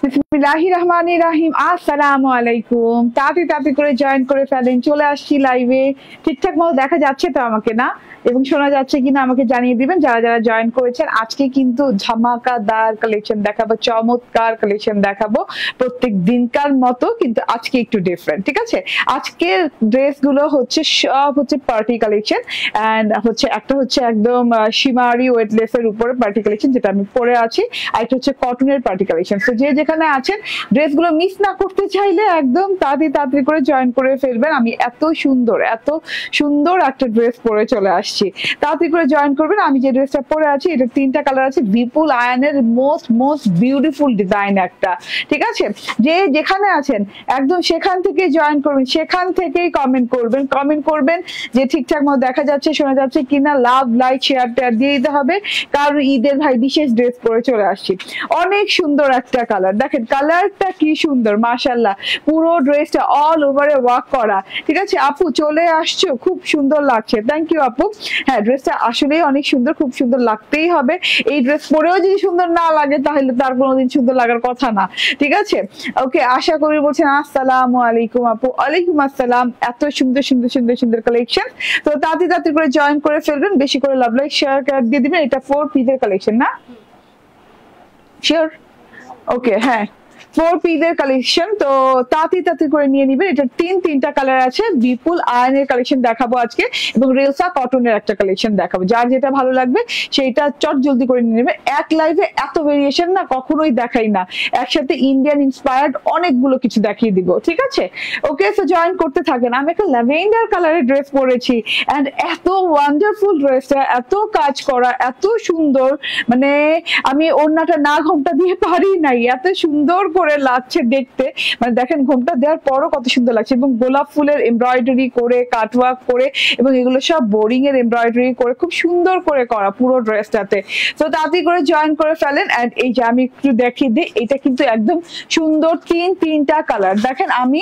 বিসমিল্লাহির রহমানির রহিম। আসসালামু আলাইকুম। তাড়াতাড়ি তাড়াতাড়ি করে জয়েন করে ফেলেন, চলে আসছি লাইভে। ঠিকঠাক মতো দেখা যাচ্ছে তো আমাকে না, এবং শোনা যাচ্ছে কিনা আমাকে জানিয়ে দিবেন যারা যারা জয়েন করেছেন। আজকে কিন্তু ধামাকাদার কালেকশন দেখাবো, চমৎকার কালেকশন দেখাবো প্রত্যেক দিনকার মতো, কিন্তু আজকে একটু ডিফারেন্ট। ঠিক আছে, আজকের ড্রেস গুলো হচ্ছে সব হচ্ছে পার্টি কালেকশন, এন্ড হচ্ছে একটা হচ্ছে একদম শিমারি ওয়েটলেস এর উপরে পার্টি কালেকশন যেটা আমি পরে আছি, আর একটা হচ্ছে কটনের পার্টি কালেকশন। তো যে যেখানে আছেন ড্রেসগুলো মিস না করতে চাইলে একদম তাড়াতাড়ি তাড়াতাড়ি করে জয়েন করে ফেলবেন। আমি এত সুন্দর একটা ড্রেস পরে চলে আসছি, তাড়াতাড়ি করে জয়েন করবেন। আমি যে ড্রেসটা পরে আছি এটা তিনটা কালার আছে, বিপুল আয়নের মোস্ট বিউটিফুল ডিজাইন একটা। ঠিক আছে, যে যেখানে আছেন একদম সেখান থেকে জয়েন করবেন, সেখান থেকেই কমেন্ট করবেন যে ঠিকঠাক মতো দেখা যাচ্ছে শোনা যাচ্ছে কিনা। লাভ লাইক শেয়ার টেয়ার দিয়ে দিতে হবে, কারণ ঈদের ভাই বিশেষ ড্রেস পরে চলে আসছি। অনেক সুন্দর একটা কালার, দেখেন কালারটা কি সুন্দর মাশাআল্লাহ। পুরো ড্রেসটা অল ওভারে ওয়ার্ক করা। ঠিক আছে আপু, চলে আসছো, খুব সুন্দর লাগছে, থ্যাংক ইউ আপু। হ্যাঁ, ড্রেসটা আসলেই অনেক সুন্দর, খুব সুন্দর লাগতেই হবে। এই ড্রেস পরেও যদি সুন্দর না লাগে তাহলে তার কোনোদিন সুন্দর লাগার কথা না। ঠিক আছে, ওকে। আশা করি বলছেন আসসালামু আলাইকুম আপু। ওয়ালাইকুম আসসালাম। এত সুন্দর সুন্দর সুন্দর সুন্দর কালেকশন, তো তাড়াতাড়ি তাড়াতাড়ি করে জয়েন করে ফেলবেন, বেশি করে লাভ লাইক শেয়ার দিয়ে দিবেন। এটা 4 পিসের কালেকশন না? শিওর? ওকে, হ্যাঁ 4 পিসের কালেকশন, তো তাড়াতাড়ি তাড়াতাড়ি করে নিয়ে নিবেন। এটা তিনটা কালার আছে। বিপুল আয়নের কালেকশন দেখাবো আজকে, এবং রেলসা কটনের একটা কালেকশন দেখাবো। যার যেটা ভালো লাগবে সেইটা চট জলদি করে নিয়ে নেবে। এক লাইভে এত ভেরিয়েশন না কখনোই দেখাই না, একসাথে ইন্ডিয়ান ইন্সপায়ার্ড অনেকগুলো কিছু দেখিয়ে দিব। ঠিক আছে, ওকে, সো জয়েন করতে থাকেন। আমি একটা ল্যাভেন্ডার কালারের ড্রেস পরেছি, এন্ড এত ওয়ান্ডারফুল ড্রেসটা, এত কাজ করা, এত সুন্দর, মানে আমি ওড়নাটা না ঘোমটা দিয়ে পারি নাই, এত সুন্দর করে লাগছে দেখতে। মানে দেখেন ঘোমটা দেওয়ার পরও কত সুন্দর লাগছে, এবং গোলাপ ফুলের এমব্রয়ডারি করে, কাটওয়ার্ক করে, এবং এগুলো সব বোরিং এর এমব্রয়ডারি করে খুব সুন্দর করে করা পুরো ড্রেসটাতে। তো তাড়াতাড়ি করে জয়েন করে ফেলেন। এন্ড এই যে আমি একটু দেখিয়ে দিই, এটা কিন্তু একদম সুন্দর তিনটা কালার। দেখেন আমি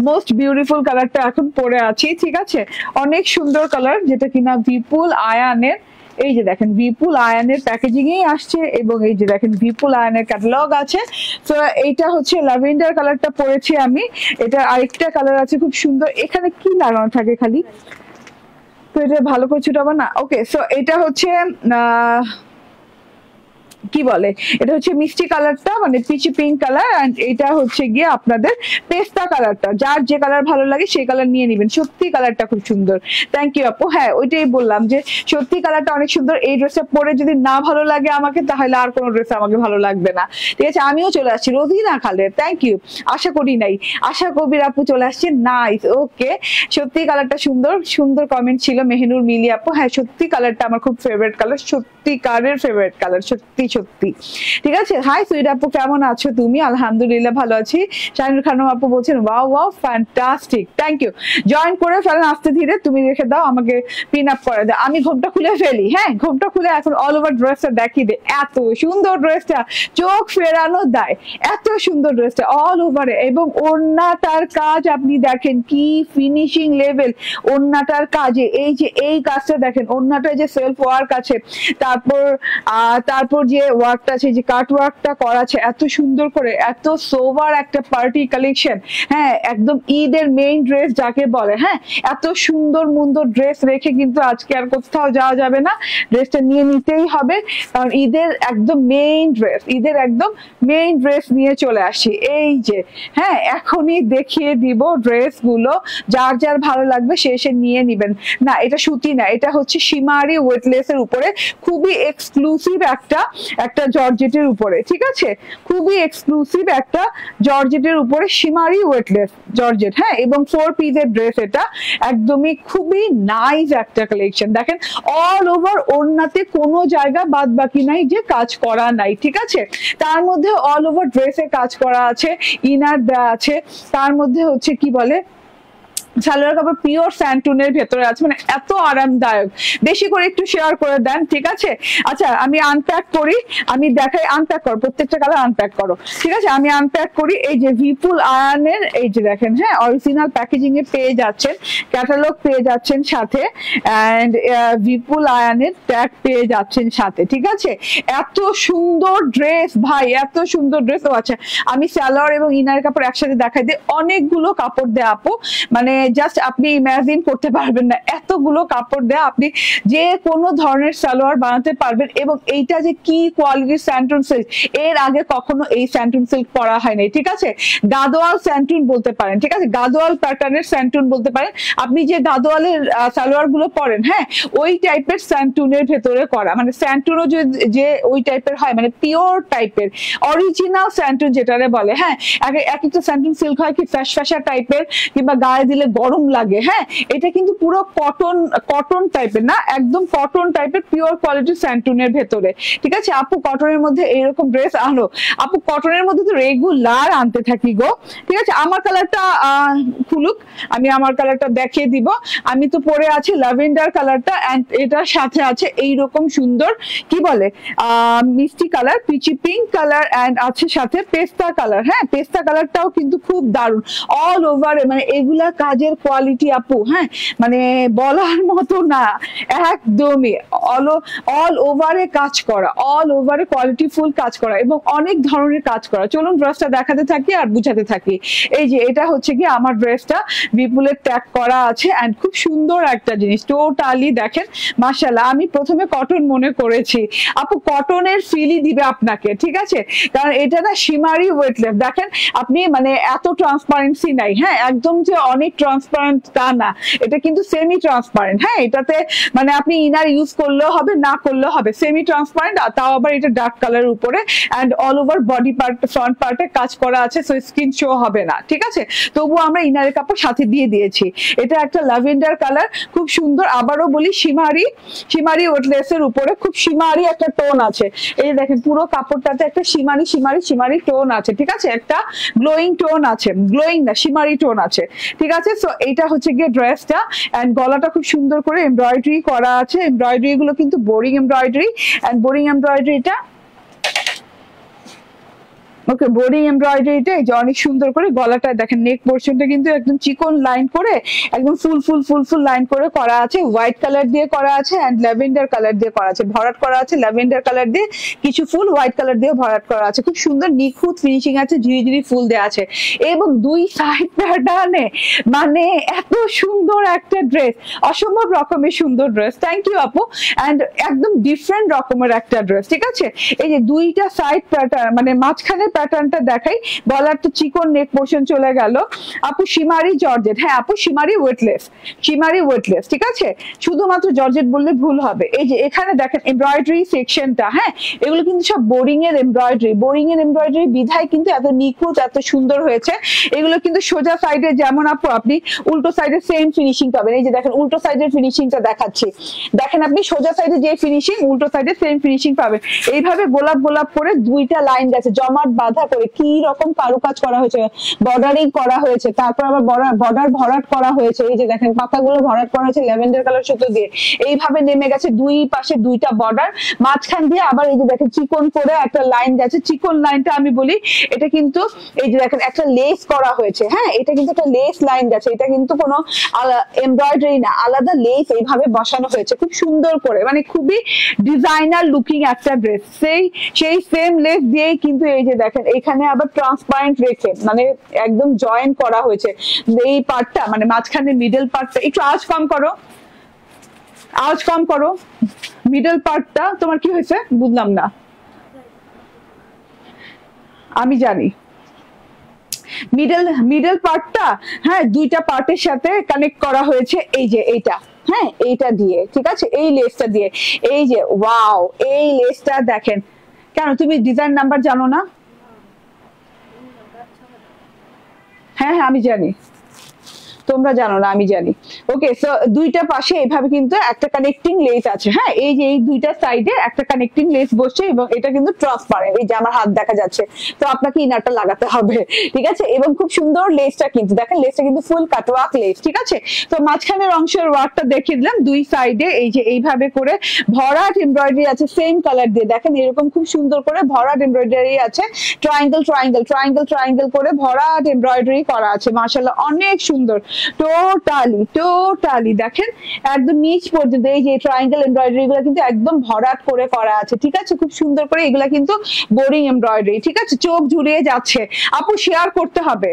মোস্ট বিউটিফুল কালারটা এখন পরে আছি। ঠিক আছে, অনেক সুন্দর কালার, যেটা কিনা বিপুল আয়ানের। এই যে দেখেন বিপুল আয়নের প্যাকেজিং এই আসছে, এবং এই যে দেখেন বিপুল আয়নের ক্যাটালগ আছে। তো এইটা হচ্ছে ল্যাভেন্ডার কালারটা পরেছি আমি। এটা আরেকটা কালার আছে খুব সুন্দর, এখানে কি লাগানো থাকে খালি, তো এটা ভালো করে ছুটাবো না। ওকে, সো এটা হচ্ছে কি বলে, এটা হচ্ছে মিষ্টি কালারটা, মানে পিচি পিঙ্ক কালার, এন্ড এটা হচ্ছে গিয়ে আপনাদের পেস্তা কালারটা। যার যে কালার ভালো লাগে সেই কালার নিয়ে নেবেন। সত্যি কালারটা খুব সুন্দর, থ্যাংক ইউ আপু। হ্যাঁ, ওইটাই বললাম যে সত্যি কালারটা অনেক সুন্দর। এই ড্রেসটা পরে যদি না ভালো লাগে আমাকে, তাহলে আর কোনো ড্রেস আমাকে ভালো লাগবে না। ঠিক আছে, আমিও চলে আসছি। Rozina Khaled, thank you. আশা করি নাই, আশা কবির আপু চলে আসছে, নাইস। ওকে, সত্যি কালারটা সুন্দর, সুন্দর কমেন্ট ছিল মেহনুর মিলি আপু। হ্যাঁ, সত্যি কালারটা আমার খুব ফেভারিট কালার, সত্যিকারের ফেভারিট কালার, সত্যি সত্যি। ঠিক আছে, হাই সুইট আপু, কেমন আছো তুমি? আলহামদুলিল্লাহ ভালো আছি। শাহিনুর খানম আপু বলছেন wow wow fantastic, thank you. Join করে ফেলেন আস্তে ধীরে, তুমি রেখে দাও, আমাকে পিন আপ করে দাও, আমি ঘোমটা খুলে ফেলি। হ্যাঁ, ঘোমটা খুলে এখন অল ওভার ড্রেসটা দেখিয়ে দে। এত সুন্দর ড্রেসটা, চোখ ফেরানো দেয়, এত সুন্দর ড্রেসটা অল ওভারে। এবং ওড়নাটার কাজ আপনি দেখেন কি ফিনিশিং লেভেল ওড়নাটার কাজে। এই যে এই কাজটা দেখেন, ওড়নাটা যে সেলফ ওয়ার্ক আছে, তারপর যে ওয়ার্কটা আছে, যে কাট ওয়ার্কটা করা আছে এত সুন্দর করে, এত সোভার একটা পার্টি কালেকশন। হ্যাঁ, একদম ঈদের মেইন ড্রেস যাকে বলে। হ্যাঁ, এত সুন্দর মুন্দর ড্রেস রেখে কিন্তু আজকে আর কোথাও যাওয়া যাবে না, ড্রেসটা নিয়ে নিতেই হবে, কারণ ঈদের একদম মেইন ড্রেস, ঈদের একদম মেইন ড্রেস নিয়ে চলে আসি। এই যে হ্যাঁ, এখনই দেখিয়ে দিব ড্রেস গুলো, যার যার ভালো লাগবে সে এসে নিয়ে নিবেন। না, এটা সুতি না, এটা হচ্ছে শিমারি ওয়েটলেস এর উপরে, খুবই এক্সক্লুসিভ একটা জর্জেটের উপরে। ঠিক আছে, খুবই এক্সক্লুসিভ একটা জর্জেটের উপরে শিমারি ওয়েটলেস জর্জেট। হ্যাঁ, এবং 4 পিসের ড্রেস, এটা একদমই খুবই নাইস একটা কালেকশন। দেখেন অল ওভার ওড়নাতে কোনো জায়গা বাদ বাকি নাই যে কাজ করা নাই। ঠিক আছে, তার মধ্যে অল ওভার ড্রেসে কাজ করা আছে, ইনার দেওয়া আছে, তার মধ্যে হচ্ছে কি বলে সালোয়ার কাপড় পিওর স্যান্টুনের ভেতরে আছে, মানে এত আরামদায়ক। বেশি করে একটু শেয়ার করে দেন, ঠিক আছে? আচ্ছা আমি আনপ্যাক করি, আমি দেখাই। আনপ্যাক করো, প্রত্যেকটা কালার আনপ্যাক করো, ঠিক আছে? আমি আনপ্যাক করি। এই যে বিপুল আয়নের, এই যে দেখেন, হ্যাঁ অরিজিনাল প্যাকেজিং এ পেয়ে যাচ্ছেন, ক্যাটালগ পেয়ে যাচ্ছেন সাথে, এন্ড বিপুল আয়নের ট্যাগ পেয়ে যাচ্ছেন সাথে, ঠিক আছে? এত সুন্দর ড্রেস ভাই, এত সুন্দর ড্রেস। ও আচ্ছা, আমি সালোয়ার এবং ইনার কাপড় একসাথে দেখাই দিই। অনেকগুলো কাপড় দেয়া আপু, মানে জাস্ট আপনি ইমাজিন করতে পারবেন না, এতগুলো কাপড় দেয়া আপনি যে কোনো ধরনের সালোয়ার বানাতে পারবেন। এবং এইটা যে কি কোয়ালিটির স্যান্টুন সিল্ক, এর আগে কখনো এই স্যান্টুন সিল্ক পরা হয় নাই, ঠিক আছে? গাদোয়াল স্যান্টুন বলতে পারেন, ঠিক আছে? গাদোয়াল প্যাটার্নের স্যান্টুন বলতে পারেন। আপনি যে গাদোয়ালের সালোয়ার গুলো পরেন, হ্যাঁ ওই টাইপের স্যান্টুনের ভেতরে করা, মানে স্যান্টুনও যে ওই টাইপের হয়, মানে পিওর টাইপের অরিজিনাল স্যান্টুন যেটারে বলে। হ্যাঁ এক একটা স্যান্টুন সিল্ক হয় কি ফ্যাশা টাইপের, কিংবা গায়ে দিলে গরম লাগে। হ্যাঁ এটা কিন্তু পুরো কটন টাইপের না, একদম কটন টাইপের পিওর কোয়ালিটির স্যান্টুনের ভেতরে, ঠিক আছে? আপু কটনের মধ্যে এইরকম ড্রেস আনো। আপু কটনের মধ্যে তো রেগুলার আনতে থাকি গো, ঠিক আছে? আমার কালারটা খুলুক, আমি আমার কালারটা দেখিয়ে দিব। আমি তো পরে আছি ল্যাভেন্ডার কালারটা, এন্ড এটার সাথে আছে এইরকম সুন্দর কি বলে মিষ্টি colour, peachy pink colour, and আছে সাথে পেস্তা কালার। হ্যাঁ পেস্তা কালারটাও কিন্তু খুব দারুণ, অল ওভার, মানে এগুলা কাজের কোয়ালিটি আপু, হ্যাঁ মানে বলার মতো না, একদমই অল ওভারে কাজ করা, অল ওভারে কোয়ালিটি ফুল কাজ করা, এবং অনেক ধরনের কাজ করা। চলুন ড্রেসটা দেখাতে থাকি আর বুঝাতে থাকি। এই যে এটা হচ্ছে কি আমার ড্রেসটা, বিপুলের ট্যাগ করা আছে, এন্ড খুব সুন্দর একটা জিনিস, টোটালি দেখেন মাশাআল্লাহ। আমি প্রথমে কটন মনে করেছি আপু, কটনের ফিলই দিবে আপনাকে, ঠিক আছে? কারণ এটা না শিমারি ওয়েটলেস, দেখেন আপনি, মানে এত ট্রান্সপারেন্সি নাই। হ্যাঁ একদম যে অনেক ট্রান্সপারেন্ট তা না, এটা কিন্তু সেমি ট্রান্সপারেন্ট। হ্যাঁ এটাতে মানে আপনি ইনার ইউজ করলেও হবে, না করলেও হবে, সেমি ট্রান্সপারেন্ট। তাও আবার এটা ডার্ক কালারের উপরে, and all over body part, front পার্টে কাজ করা আছে, সো স্কিন শো হবে না, ঠিক আছে? তবুও আমরা ইনারের কাপড় সাথে দিয়ে দিয়েছি। এটা একটা ল্যাভেন্ডার কালার, খুব সুন্দর। আবারও বলি শিমারি ওয়েটলেসের উপরে খুব শিমারি একটা টোন আছে। এই দেখেন পুরো কাপড়টাতে একটা শিমারি টোন আছে, ঠিক আছে? একটা গ্লোয়িং টোন আছে, গ্লোয়িং না শিমারি টোন আছে, ঠিক আছে? সো এইটা হচ্ছে গিয়ে ড্রেসটা, এন্ড গলাটা খুব সুন্দর করে এমব্রয়ডারি করা আছে। এমব্রয়ডারি গুলো কিন্তু বোরিং এমব্রয়ডারি, এন্ড বোরিং এমব্রয়ডারিটা ওকে, বোরিং এমব্রয়ডারিটা এই যে অনেক সুন্দর করে গলাটা দেখেন, নেক পোর্শনটা কিন্তু একদম চিকন লাইন করে, একদম ফুল লাইন করে করা আছে। হোয়াইট কালার দিয়ে করা আছে, এন্ড ল্যাভেন্ডার কালার দিয়ে করা আছে, ভরাট করা আছে ল্যাভেন্ডার কালার দিয়ে, কিছু ফুল হোয়াইট কালার দিয়ে ভরাট করা আছে। খুব সুন্দর নিখুঁত ফিনিশিং আছে, ঝিরিঝিরি ফুল দেওয়া আছে, এবং দুই সাইড প্যাটার্নে, মানে এত সুন্দর একটা ড্রেস, অসম্ভব রকমের সুন্দর ড্রেস। থ্যাংক ইউ আপু। এন্ড একদম ডিফারেন্ট রকমের একটা ড্রেস, ঠিক আছে? এই যে দুইটা সাইড প্যাটার্ন, মানে মাঝখানে প্যাটার্নটা দেখাই, গলার তো চিকন নেক পোর্শন চলে গেল। আপু শিমারি জর্জেট, হ্যাঁ আপু শিমারি ওয়েটলেস, ঠিক আছে? শুধুমাত্র জর্জেট বললে ভুল হবে। এই যে এখানে দেখেন এমব্রয়ডারি সেকশনটা, হ্যাঁ এগুলো কিন্তু সব বোরিং এর এমব্রয়ডারি বিধায় কিন্তু এত নিখুঁত, এত সুন্দর হয়েছে। এগুলো কিন্তু সোজা সাইডে যেমন আপু, আপনি উল্টো সাইডে সেম ফিনিশিং পাবেন। এই যে দেখেন উল্টো সাইডের ফিনিশিংটা দেখাচ্ছি, দেখেন আপনি সোজা সাইডে যে ফিনিশিং, উল্টো সাইডে সেম ফিনিশিং পাবেন। এইভাবে গোলাপ করে দুইটা লাইন গেছে জমাট বাঁধা করে, কি রকম কারুকাজ করা হয়েছে, বর্ডারিং করা হয়েছে, তারপর আবার বর্ডার ভরাট করা হয়েছে। এই যে দেখেন পাতাগুলো ভরাট করা হয়েছে ল্যাভেন্ডার কালার সুতো দিয়ে, এইভাবে নেমে গেছে দুই পাশে দুইটা বর্ডার, মাঝখান দিয়ে আবার এই যে দেখেন চিকন করে একটা লাইন গেছে। চিকন লাইনটা আমি বলি এটা কিন্তু এই যে দেখেন একটা লেস করা হয়েছে, হ্যাঁ এটা কিন্তু একটা লেস লাইন গেছে, এটা কিন্তু কোনো এমব্রয়ডারি না, আলাদা লেস এইভাবে বসানো হয়েছে খুব সুন্দর করে, মানে খুবই ডিজাইনার লুকিং একটা ড্রেস। সেই সেম লেস দিয়েই কিন্তু এই যে দেখেন এখানে আবার ট্রান্সপারেন্ট রেখে, মানে একদম জয়েন করা হয়েছে এই পার্টটা, মানে মাঝখানে মিডল পার্টটা একটু আওয়াজ কম করো, মিডল পার্টটা তোমার কি হয়েছে বুঝলাম না, আমি জানি মিডল পার্টটা, হ্যাঁ দুইটা পার্টের সাথে কানেক্ট করা হয়েছে। এই যে এইটা, হ্যাঁ এইটা দিয়ে, ঠিক আছে? এই লেসটা দিয়ে, এই যে ওয়াও, এই লেসটা দেখেন। কেন তুমি ডিজাইন নাম্বার জানো না? হ্যাঁ আমি জানি। তোমরা জানো না, আমি জানি। ওকে, সো দুইটা পাশে এইভাবে কিন্তু একটা কানেক্টিং লেস আছে। হ্যাঁ, এই যে এই দুইটা সাইডে একটা কানেক্টিং লেস বসছে এবং এটা কিন্তু ট্রান্সপারেন্ট, এই যে আমার হাত দেখা যাচ্ছে, তো আপনাকে ইনারটা লাগাতে হবে, ঠিক আছে। এবং খুব সুন্দর লেসটা কিন্তু দেখেন, লেসটা কিন্তু ফুল কাটওয়ার্ক লেস, ঠিক আছে। তো মাঝখানের অংশের ওয়ার্কটা দেখিয়ে দিলাম, দুই সাইডে এই যে এইভাবে করে ভরাট এমব্রয়ডারি আছে সেম কালার দিয়ে, দেখেন এরকম খুব সুন্দর করে ভরাট এমব্রয়ডারি আছে, ট্রায়াঙ্গেল ট্রায়াঙ্গেল ট্রায়াঙ্গেল ট্রায়াঙ্গেল করে ভরাট এমব্রয়ডারি করা আছে, মাশাআল্লাহ অনেক সুন্দর। টোটালি দেখেন একদম নিচ পর্যন্ত এই যে ট্রায়াঙ্গেল এমব্রয়ডারি গুলো কিন্তু একদম ভরাট করে করা আছে, ঠিক আছে, খুব সুন্দর করে। এগুলা কিন্তু বোরিং এমব্রয়ডারি, ঠিক আছে, চোখ জুড়িয়ে যাচ্ছে। আপু শেয়ার করতে হবে,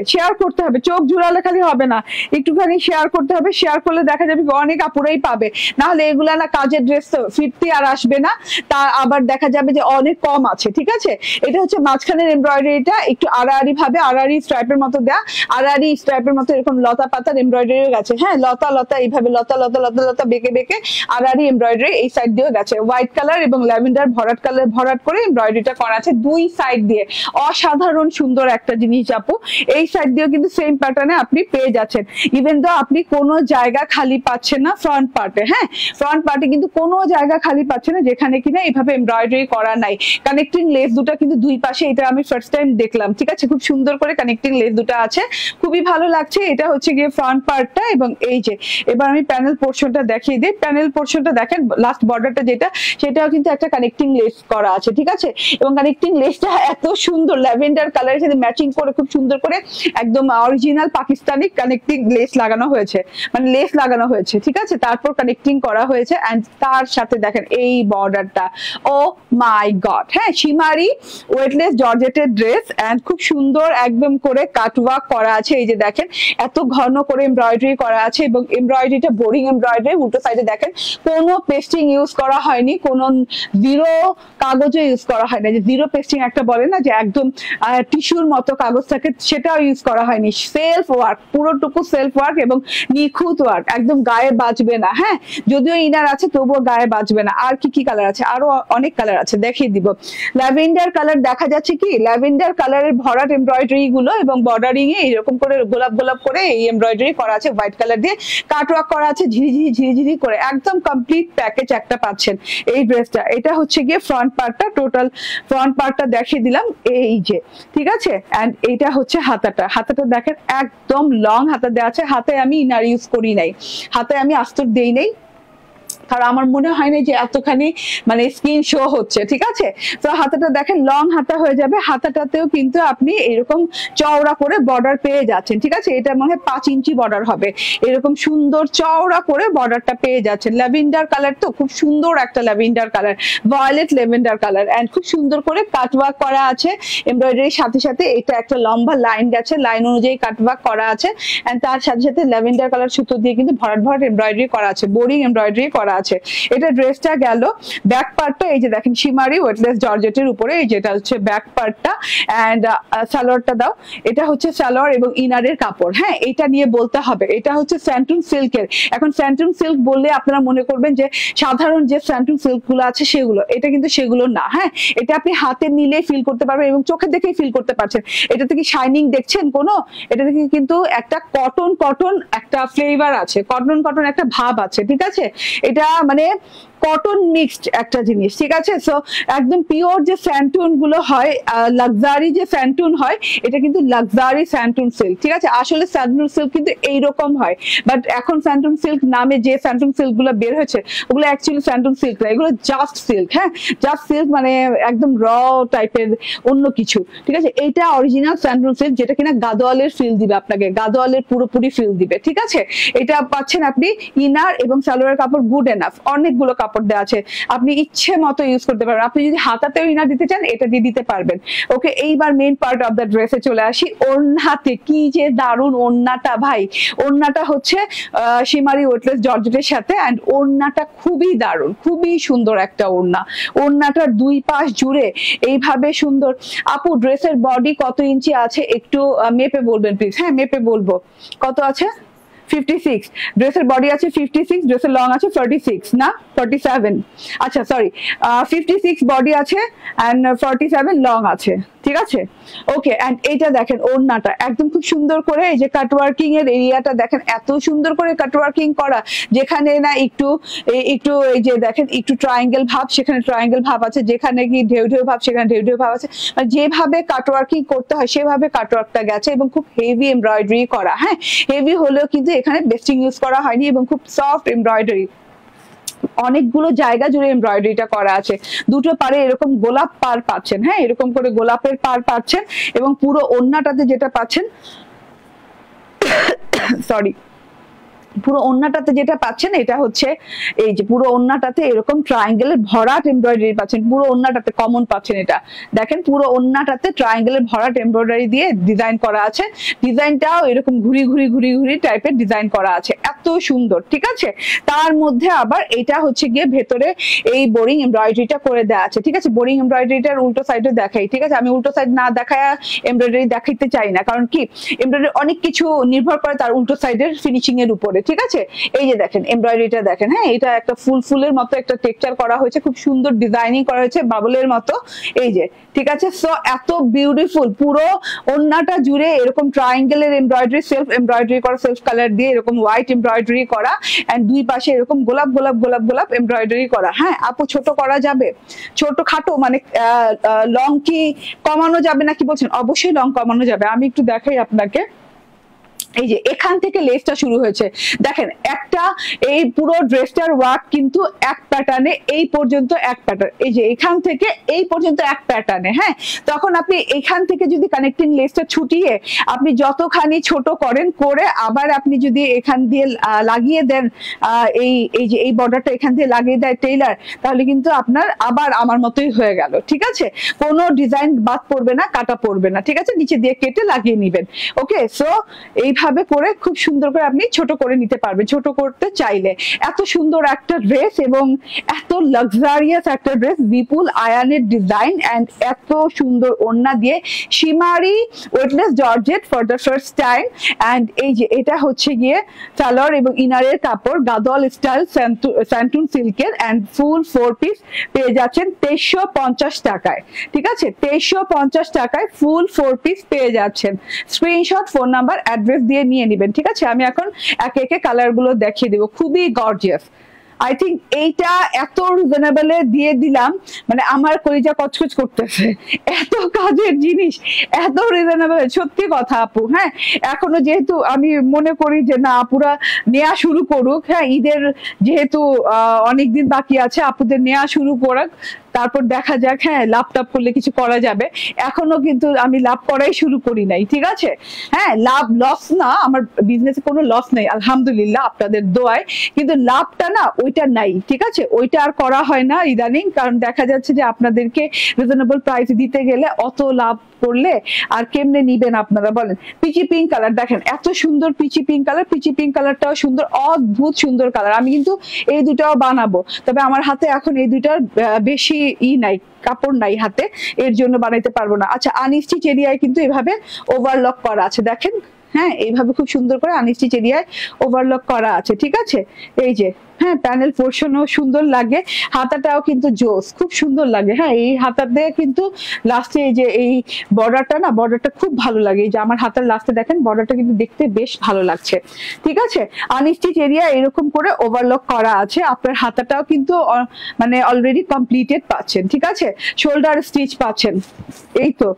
চোখ জুড়ালে খালি হবে না, একটুখানি শেয়ার করতে হবে। শেয়ার করলে দেখা যাবে অনেক আপুরাই পাবে, না হলে এগুলা না কাজের ড্রেস ফিরতি আর আসবে না, তা আবার দেখা যাবে যে অনেক কম আছে, ঠিক আছে। এটা হচ্ছে মাঝখানের এমব্রয়ডারিটা একটু আড়াআড়ি ভাবে, আড়াআড়ি স্ট্রাইপের মতো দেয়া, আড়াআড়ি স্ট্রাইপের মতো এরকম লতা পাতার এমব্রয়ডারিও গেছে। হ্যাঁ, লতা লতা এইভাবে লতা লতা লতা লতা বেঁকে বেঁকে আড়াআড়ি এমব্রয়ডারি এই সাইড দিয়েও গেছে, হোয়াইট কালার এবং ল্যাভেন্ডার ভরাট কালার ভরাট করে এমব্রয়ডারিটা করা আছে দুই সাইড দিয়ে। অসাধারণ সুন্দর একটা জিনিস আপু, এই সাইড দিয়েও কিন্তু সেম প্যাটার্নে আপনি পেয়ে যাচ্ছেন। ইভেন তো আপনি কোনো জায়গা খালি পাচ্ছেন না ফ্রন্ট পার্টে, হ্যাঁ, ফ্রন্ট পার্টে কিন্তু কোনো জায়গা খালি পাচ্ছেন না যেখানে কিনা এইভাবে এমব্রয়ডারি করা নাই। কানেক্টিং লেস দুটো কিন্তু দুই পাশে, এটা আমি ফার্স্ট টাইম দেখলাম, ঠিক আছে, খুব সুন্দর করে কানেক্টিং লেস দুটো আছে, খুবই ভালো লাগছে। এটা হচ্ছে গিয়ে ফ্রন্ট পার্টটা এবং এই যে এবার আমি প্যানেল পোর্শনটা দেখিয়ে দিই। প্যানেল পোর্শনটা দেখেন, লাস্ট বর্ডারটা যেটা, সেটাও কিন্তু একটা কানেক্টিং লেস করা আছে, ঠিক আছে। এবং কানেক্টিং লেসটা এত সুন্দর ল্যাভেন্ডার কালারের সাথে ম্যাচিং করে খুব সুন্দর করে একদম অরিজিনাল পাকিস্তানি কানেক্টিং লেস লাগানো হয়েছে, মানে লেস লাগানো হয়েছে, ঠিক আছে, তারপর কানেক্টিং করা হয়েছে। এন্ড তার সাথে দেখেন এই বর্ডারটা, ও মাই গড, হ্যাঁ, শিমারি ওয়েটলেস জর্জেটের ড্রেস এন্ড খুব সুন্দর একদম করে কাটওয়ার্ক করা আছে। এই যে দেখেন এত ঘন করে এমব্রয়ডারি করা আছে এবং এমব্রয়ডারিটা বোরিং এমব্রয়ডারি। উল্টো সাইডে দেখেন কোনো পেস্টিং ইউজ করা হয়নি, কোনো জিরো কাগজও ইউজ করা হয় না, যে জিরো পেস্টিং একটা বলে না, যে একদম টিস্যুর মতো কাগজ থাকে, সেটাও ইউজ করা হয়নি। সেলফ ওয়ার্ক, পুরোটুকু সেলফ ওয়ার্ক এবং নিখুঁত ওয়ার্ক, একদম গায়ে বাজবে না। হ্যাঁ, যদিও ইনার আছে তবুও গায়ে বাজবে না। আর কি কি কালার আছে, আরো অনেক কালার আছে, দেখিয়ে দিব। ল্যাভেন্ডার কালার দেখা যাচ্ছে কি, ল্যাভেন্ডার কালারের ভরাট এমব্রয়ডারি গুলো এবং বর্ডারিং এ এরকম করে গোলাপ গোলাপ করে এই এমব্রয়ডারি করা আছে, হোয়াইট কালার দিয়ে কাটওয়ার্ক করা আছে, ঝিরিঝিরি করে একদম কমপ্লিট প্যাকেজ একটা পাচ্ছেন এই ড্রেসটা। এটা হচ্ছে গিয়ে ফ্রন্ট পার্টটা, টোটাল ফ্রন্ট পার্টটা দেখিয়ে দিলাম, এই যে, ঠিক আছে। এন্ড এইটা হচ্ছে হাতাটা, হাতাটা দেখেন একদম লং হাতা দেওয়া আছে। হাতে আমি ইনার ইউজ করি নাই, হাতে আমি আস্তর দেই নাই, কারণ আমার মনে হয় না যে এতখানি মানে স্কিন শো হচ্ছে, ঠিক আছে। তো হাতাটা দেখেন লং হাতা হয়ে যাবে, হাতাটাতেও কিন্তু আপনি এরকম চওড়া করে বর্ডার পেয়ে যাচ্ছেন, ঠিক আছে। এটা মনে হয় 5 ইঞ্চি বর্ডার হবে, এরকম সুন্দর চওড়া করে বর্ডারটা পেয়ে যাচ্ছেন। ল্যাভেন্ডার কালার, তো খুব সুন্দর একটা lavender colour, violet lavender colour, and খুব সুন্দর করে কাটওয়ার্ক করা আছে এমব্রয়ডারির সাথে সাথে। এটা একটা লম্বা লাইন গেছে, লাইন অনুযায়ী কাটওয়ার্ক করা আছে, এন্ড তার সাথে সাথে ল্যাভেন্ডার কালার সুতো দিয়ে কিন্তু ভরাট ভরাট এমব্রয়ডারি করা আছে, বোরিং এমব্রয়ডারি করা আছে। এটা ড্রেসটা গেল। ব্যাক পার্টটা এই যে দেখেন শিমারি ওয়েটলেস জর্জেটের উপরে, এই যেটা হচ্ছে ব্যাক পার্টটা। এন্ড সালোয়ারটা দাও, এটা হচ্ছে সালোয়ার এবং ইনারের কাপড়। হ্যাঁ, এটা নিয়ে বলতে হবে, এটা হচ্ছে স্যান্টুন সিল্কের। এখন স্যান্টুন সিল্ক বললে আপনারা মনে করবেন যে সাধারণ যে স্যান্টুন সিল্ক গুলো আছে সেগুলো, এটা কিন্তু সেগুলো না। হ্যাঁ, এটা আপনি হাতে নিলে ফিল করতে পারবেন এবং চোখে দেখেই ফিল করতে পারছেন। এটাতে কি শাইনিং দেখছেন কোনো, এটা থেকে কিন্তু একটা কটন কটন একটা ফ্লেভার আছে, কটন কটন একটা ভাব আছে, ঠিক আছে। এটা মানে কটন মিক্সড একটা জিনিস, ঠিক আছে। সো একদম পিওর যে স্যান্টুন গুলো হয়, লাক্সারি যে স্যান্টুন হয়, এটা কিন্তু লাক্সারি স্যান্টুন সিল্ক, ঠিক আছে। আসলে স্যান্টুন সিল্ক কিন্তু এইরকম হয়, বাট এখন স্যান্টুন সিল্ক নামে যে স্যান্টুন সিল্ক গুলো বের হয়েছে ওগুলো অ্যাকচুয়ালি স্যান্টুন সিল্ক না, এগুলো জাস্ট সিল্ক। হ্যাঁ, জাস্ট সিল্ক মানে একদম র টাইপের অন্য কিছু, ঠিক আছে। এইটা অরিজিনাল স্যান্টুন সিল্ক, যেটা কিনা গাদোয়ালের ফিল দিবে আপনাকে, গাদোয়ালের পুরোপুরি ফিল দিবে, ঠিক আছে। এটা পাচ্ছেন আপনি ইনার এবং সালোয়ার কাপড় গুড এনাফ, অনেকগুলো কাপড় দেওয়া আছে, আপনি ইচ্ছে মতো ইউজ করতে পারবেন। আপনি যদি হাতাতেও ইনার দিতে চান এটা দিয়ে দিতে পারবেন। ওকে, এইবার মেইন পার্ট অফ দ্য ড্রেসে চলে আসি। ওড়নাতে কি যে দারুন ওড়নাটা ভাই, ওড়নাটা হচ্ছে শিমারি ওয়েটলেস জর্জেটের সাথে, এন্ড ওড়নাটা খুবই দারুন, খুবই সুন্দর একটা ওড়না। ওড়নাটার দুই পাশ জুড়ে এইভাবে সুন্দর। আপু ড্রেসের বডি কত ইঞ্চি আছে একটু মেপে বলবেন প্লিজ। হ্যাঁ, মেপে বলবো কত আছে। 56, ড্রেসের বডি আছে 56, ড্রেসের লং আছে 46 না 47, আচ্ছা সরি 56 বডি আছে এন্ড 47 লং আছে, ঠিক আছে ওকে। এন্ড এইটা দেখেন ওড়নাটা একদম খুব সুন্দর করে এই যে কাটওয়ার্কিং এর এরিয়াটা দেখেন, এত সুন্দর করে কাটওয়ার্কিং করা, যেখানে না একটু একটু এই যে দেখেন একটু ট্রায়াঙ্গেল ভাব, সেখানে ট্রায়াঙ্গেল ভাব আছে, যেখানে কি ঢেউ ঢেউ ভাব সেখানে ঢেউ ঢেউ ভাব আছে, মানে যেভাবে কাটওয়ার্কিং করতে হয় সেভাবে কাটওয়ার্কটা গেছে এবং খুব হেভি এমব্রয়ডারি করা। হ্যাঁ, হেভি হলেও কিন্তু এখানে বেস্টিং ইউজ করা হয়নি এবং খুব সফট এমব্রয়ডারি, অনেকগুলো জায়গা জুড়ে এমব্রয়ডারিটা করা আছে। দুটো পারে এরকম গোলাপ পার পাচ্ছেন, হ্যাঁ এরকম করে গোলাপের পার পাচ্ছেন এবং পুরো ওড়নাটাতে যেটা পাচ্ছেন সরি পুরো ওড়নাটাতে যেটা পাচ্ছেন এটা হচ্ছে এই যে পুরো ওড়নাটাতে এরকম ট্রায়াঙ্গেলের ভরাট এমব্রয়ডারি পাচ্ছেন, পুরো ওড়নাটাতে কমন পাচ্ছেন। এটা দেখেন পুরো ওড়নাটাতে ট্রায়াঙ্গেলের ভরাট এমব্রয়ডারি দিয়ে ডিজাইন করা আছে, ডিজাইনটাও এরকম ঘুরি ঘুরি ঘুরি ঘুরি টাইপের ডিজাইন করা আছে, এত সুন্দর, ঠিক আছে। তার মধ্যে আবার এটা হচ্ছে গিয়ে ভেতরে এই বোরিং এমব্রয়ডারিটা করে দেওয়া আছে, ঠিক আছে। বোরিং এমব্রয়ডারিটার উল্টো সাইডে দেখাই, ঠিক আছে, আমি উল্টো সাইড না দেখায় এমব্রয়ডারি দেখাইতে চাই না, কারণ কি এমব্রয়ডারি অনেক কিছু নির্ভর করে তার উল্টো সাইডের ফিনিশিং এর উপরে, ঠিক আছে। এই যে দেখেন এমব্রয়ডারিটা দেখেন, হ্যাঁ এটা একটা ফুলের মতো একটা টেক্সচার করা হয়েছে, খুব সুন্দর ডিজাইনিং করা হয়েছে বাবলের মতো, এই যে ঠিক আছে। সো এত বিউটিফুল পুরো ওড়নাটা জুড়ে এরকম ট্রায়াঙ্গেলের এমব্রয়ডারি, সেলফ এমব্রয়ডারি করা, সেলফ কালার দিয়ে এরকম হোয়াইট এমব্রয়ডারি করা এন্ড দুই পাশে এরকম গোলাপ গোলাপ গোলাপ গোলাপ এমব্রয়ডারি করা। হ্যাঁ আপু ছোট করা যাবে, ছোট খাটো মানে লং কি কমানো যাবে নাকি বলছেন? অবশ্যই লং কমানো যাবে, আমি একটু দেখাই আপনাকে। এই যে এখান থেকে লেসটা শুরু হয়েছে দেখেন, একটা এই পুরো ড্রেসটার ওয়ার্ক কিন্তু এক প্যাটার্নে, এই পর্যন্ত এক প্যাটার্ন, এই যে এখান থেকে এই পর্যন্ত এক প্যাটার্নে। হ্যাঁ তখন আপনি এখান থেকে যদি কানেক্টিং লেসটা ছুটিয়ে আপনি যতখানি ছোট করেন করে আবার আপনি যদি এখান দিয়ে লাগিয়ে দেন এই যে এই বর্ডারটা এখান দিয়ে লাগিয়ে দেয় টেইলার, তাহলে কিন্তু আপনার আবার আমার মতোই হয়ে গেল, ঠিক আছে। কোনো ডিজাইন বাদ পড়বে না, কাটা পড়বে না, ঠিক আছে, নিচে দিয়ে কেটে লাগিয়ে নেবেন। ওকে, সো এইভাবে করে খুব সুন্দর করে আপনি ছোট করে নিতে পারবেন, ছোট করতে চাইলে। এত সুন্দর একটা ড্রেস এবং এত লাক্সারিয়াস একটা ড্রেস, বিপুল আয়ানের ডিজাইন এন্ড এত সুন্দর ওড়না দিয়ে, shimmery weightless georgette for the first time. And এই যে এটা হচ্ছে গিয়ে সালোয়ার এবং ইনারের কাপড় গাদোয়াল স্টাইল স্যান্টুন সিল্কের এন্ড ফুল 4 পিস পেয়ে যাচ্ছেন 2350 টাকায়, ঠিক আছে। 2350 টাকায় ফুল 4 পিস পেয়ে যাচ্ছেন। স্ক্রিনশট, ফোন নাম্বার, অ্যাড্রেস দিয়ে নিয়ে নেবেন, ঠিক আছে। আমি এখন একে একে কালার গুলো দেখিয়ে দিব, খুবই গর্জিয়াস। আই থিঙ্ক এইটা এত রিজনেবলে দিয়ে দিলাম, মানে আমার কলিজা কচকচ করতেছে, এত কাজের জিনিস এত রিজনেবল, সত্যি কথা আপু। হ্যাঁ এখনো যেহেতু আমি মনে করি যে না আপুরা নেওয়া শুরু করুক, হ্যাঁ ঈদের যেহেতু অনেকদিন বাকি আছে, আপুদের নেওয়া শুরু করুক, তারপর দেখা যাক, হ্যাঁ লাভ টাপ করলে কিছু করা যাবে। এখনো কিন্তু আমি লাভ করাই শুরু করি নাই, ঠিক আছে। হ্যাঁ লাভ লস না, আমার বিজনেসে কোনো লস নেই আলহামদুলিল্লাহ আপনাদের দোয়ায়, কিন্তু লাভটা না ওইটা নাই, ঠিক আছে, ওইটা আর করা হয় না ইদানিং, কারণ দেখা যাচ্ছে যে আপনাদেরকে রিজনেবল প্রাইস দিতে গেলে অত লাভ করলে আর কেমনে নিবেন আপনারা বলেন। পিচি পিঙ্ক কালার দেখেন, এত সুন্দর peachy pink colour, peachy pink কালারটাও সুন্দর, অদ্ভুত সুন্দর কালার। আমি কিন্তু এই দুটাও বানাবো, তবে আমার হাতে এখন এই দুটার বেশি নাই, কাপড় নাই হাতে, এর জন্য বানাইতে পারবো না। আচ্ছা আনস্টিচ এরিয়ায় কিন্তু এভাবে ওভারলক করা আছে দেখেন, হ্যাঁ এইভাবে খুব সুন্দর করে আনস্টিচ এরিয়ায় ওভারলক করা আছে, ঠিক আছে। এই যে হ্যাঁ প্যানেল পোর্শনও সুন্দর লাগে, হাতাটাও কিন্তু জোস, খুব সুন্দর লাগে। হ্যাঁ এই হাতাতে কিন্তু লাস্টে এই যে এই বর্ডারটা না, বর্ডারটা খুব ভালো লাগে, এই যে আমার হাতার লাস্টে দেখেন বর্ডারটা কিন্তু দেখতে বেশ ভালো লাগছে, ঠিক আছে। আনস্টিচ এরিয়া এরকম করে ওভারলক করা আছে, আপনার হাতাটাও কিন্তু মানে অলরেডি কমপ্লিটেড পাচ্ছেন, ঠিক আছে। শোল্ডার স্টিচ পাচ্ছেন, এই তো।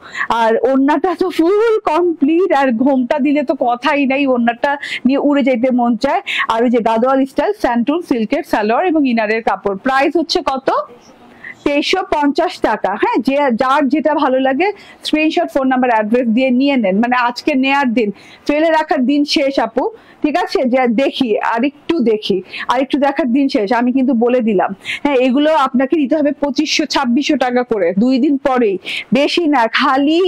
আর ওড়নাটা তো ফুল কমপ্লিট, আর ঘোমটা দিলে তো কথাই নাই, ওড়নাটা নিয়ে উড়ে যেতে মন চায়। আর ওই যে গাদোয়াল স্টাইল স্যান্টুন সিল্কের সালোয়ার এবং ইনারের কাপড়, প্রাইস হচ্ছে কত? 2350 টাকা। হ্যাঁ যে যার যেটা ভালো লাগে স্ক্রিনশট, ফোন নাম্বার, অ্যাড্রেস দিয়ে নিয়ে নেন, মানে আজকে নেয়ার দিন, ফেলে রাখার দিন শেষ আপু, ঠিক আছে। যে দেখি আরেকটু দেখি, আরেকটু দেখার দিন শেষ, আমি কিন্তু বলে দিলাম। হ্যাঁ এগুলো আপনাকে নিতে হবে 2500-2600 টাকা করে, 2 দিন পরেই, বেশি না। খালি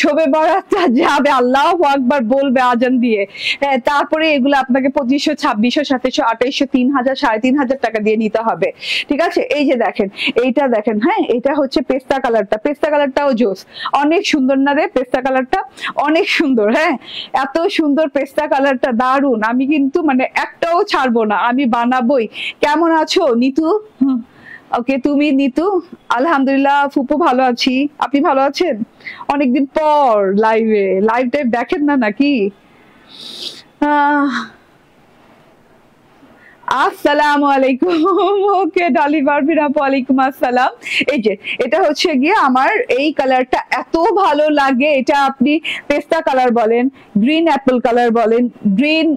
শোবে বরাতটা যাবে, আল্লাহু আকবার বলবে আজান দিয়ে, হ্যাঁ তারপরে এগুলো আপনাকে 2500, 2600, 2700, 2800, 3000, 3500 টাকা দিয়ে নিতে হবে, ঠিক আছে। এই যে দেখেন এইটা দেখেন, হ্যাঁ এটা হচ্ছে পেস্তা কালারটা, পেস্তা কালারটাও জোস, অনেক সুন্দর না রে পেস্তা কালারটা, অনেক সুন্দর। হ্যাঁ এত সুন্দর পেস্তা কালারটা, দারুণ দারুন, আমি কিন্তু মানে একটাও ছাড়বো না, আমি বানাবোই। কেমন আছো নিতু? ওকে, তুমি নিতু? আলহামদুলিল্লাহ ফুপু ভালো আছি, আপনি ভালো আছেন? অনেকদিন পর লাইভ টাইভ দেখেন না নাকি? আহ আসসালামু আলাইকুম। ওকে ডলি পারভিন আপু, ওয়ালাইকুম আসসালাম। এই যে এটা হচ্ছে গিয়ে আমার এই কালারটা এত ভালো লাগে, এটা আপনি পেস্তা কালার বলেন, গ্রিন অ্যাপেল কালার বলেন, গ্রিন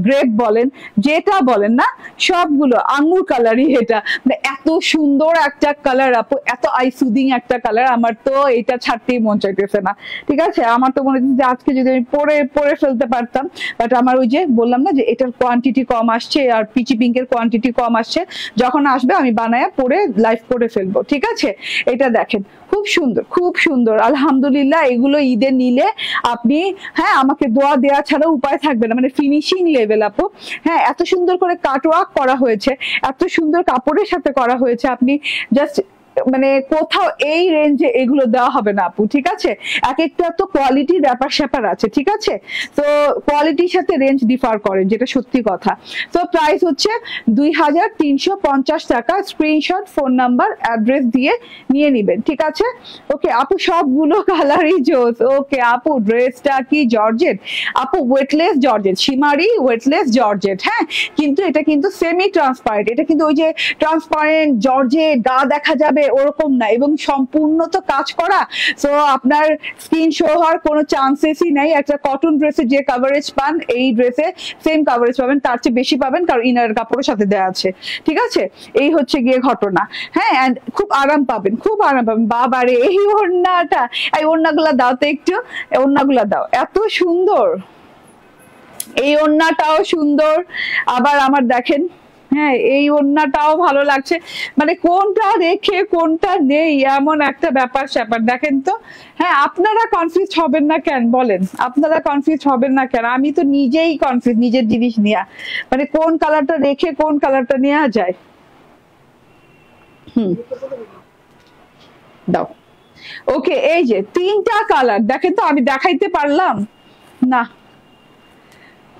গ্রেপ বলেন, যেটা বলেন না, সবগুলো আঙ্গুর কালারই এটা। মানে এত সুন্দর একটা কালার আপু, এত আই সুদিং একটা কালার, আমার তো এটা ছাড়তেই মন চাইতেছে না। ঠিক আছে, আমার তো মনে হচ্ছে যে আজকে যদি আমি পরে পরে ফেলতে পারতাম, বাট আমার ওই যে বললাম না যে এটার কোয়ান্টিটি কম আসছে আর পিচি পিঙ্কের কোয়ান্টিটি কম আসছে, যখন আসবে আমি বানায়া পরে লাইভ করে ফেলবো। ঠিক আছে, এটা দেখেন খুব সুন্দর, খুব সুন্দর আলহামদুলিল্লাহ। এগুলো ঈদে নিলে আপনি, হ্যাঁ, আমাকে দোয়া দেওয়া ছাড়া উপায় থাকবে না, মানে ফিনিশিং লেভেল আপু। হ্যাঁ, এত সুন্দর করে কাটওয়ার্ক করা হয়েছে, এত সুন্দর কাপড়ের সাথে করা হয়েছে, আপনি জাস্ট মানে কোথাও এই রেঞ্জে এগুলো দেওয়া হবে না আপু। ঠিক আছে, এক একটা তো কোয়ালিটির ব্যাপার স্যাপার আছে। ঠিক আছে, তো কোয়ালিটির সাথে রেঞ্জ ডিফার করে, যেটা সত্যি কথা। তো প্রাইস হচ্ছে 2350 টাকা। স্ক্রিনশট, ফোন নাম্বার, অ্যাড্রেস দিয়ে নিয়ে নিবেন। ঠিক আছে, ওকে আপু, সবগুলো কালারই জোস। ওকে আপু, ড্রেসটা কি জর্জেট? আপু ওয়েটলেস জর্জেট, সীমারি ওয়েটলেস জর্জেট। হ্যাঁ, কিন্তু এটা কিন্তু সেমি ট্রান্সপারেন্ট, এটা কিন্তু ওই যে ট্রান্সপারেন্ট জর্জেট গা দেখা যাবে ওরকম না, এবং সম্পূর্ণ তো কাজ করা, তো আপনার স্কিন শো হওয়ার কোনো চান্সেসই নাই। একটা কটন ড্রেসে যে কভারেজ পান, এই ড্রেসে সেম কভারেজ পাবেন, তার চেয়ে বেশি পাবেন, কারণ ইনার কাপড়ের সাথে দেওয়া আছে। ঠিক আছে, এই হচ্ছে গিয়ে ঘটনা। হ্যাঁ, এন্ড খুব আরাম পাবেন, খুব আরাম পাবেন। বাবারে, এই ওড়নাটা, এই ওড়নাগুলা দাও তো একটু, ওড়নাগুলা দাও, এত সুন্দর। এই ওড়নাটাও সুন্দর, আবার আমার দেখেন, হ্যাঁ এই ওড়নাটাও ভালো লাগছে, মানে কোনটা রেখে কোনটা নেই এমন একটা ব্যাপার স্যাপার। দেখেন তো, হ্যাঁ আপনারা কনফিউজ হবেন না কেন বলেন, আপনারা কনফিউজ হবেন না কেন? আমি তো নিজেই কনফিউজ নিজের জিনিস নিয়ে, মানে কোন কালারটা রেখে কোন কালারটা নেওয়া যায়। দাও। ওকে, এই যে তিনটা কালার দেখেন তো, আমি দেখাইতে পারলাম না?